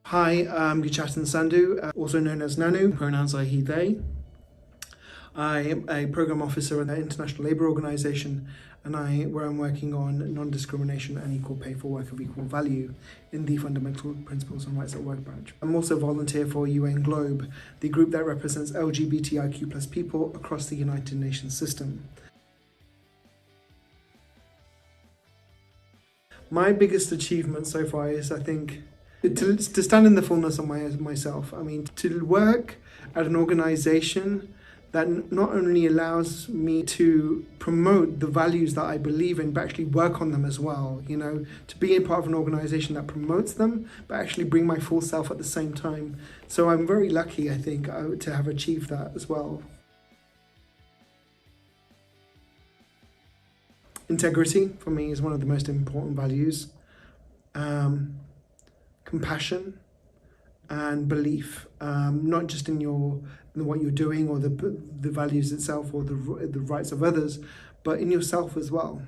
Hi, I'm Gurcaten Sandhu, also known as Nanu, pronouns are he, they. I am a Programme Officer at the International Labour Organization, and where I'm working on non-discrimination and equal pay for work of equal value in the Fundamental Principles and Rights at Work branch. I'm also a volunteer for UN Globe, the group that represents LGBTIQ+ people across the United Nations system. My biggest achievement so far is, I think, to stand in the fullness of myself. I mean, to work at an organization that not only allows me to promote the values that I believe in, but actually work on them as well, to be a part of an organization that promotes them, but actually bring my full self at the same time. So I'm very lucky, I think, to have achieved that as well. Integrity, for me, is one of the most important values. Compassion and belief, not just in what you're doing or the values itself or the rights of others, but in yourself as well.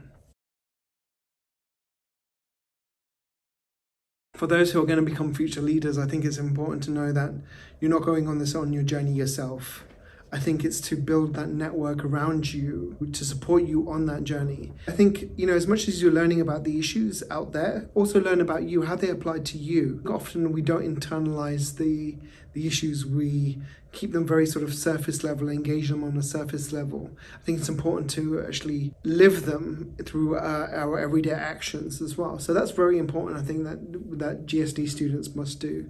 For those who are going to become future leaders, I think it's important to know that you're not going on your journey yourself. I think it's to build that network around you to support you on that journey. I think, as much as you're learning about the issues out there, also learn about you, how they apply to you. Often we don't internalize the issues, we keep them very sort of surface level, engage them on a surface level. I think it's important to actually live them through our everyday actions as well. So that's very important, I think, that GSD students must do.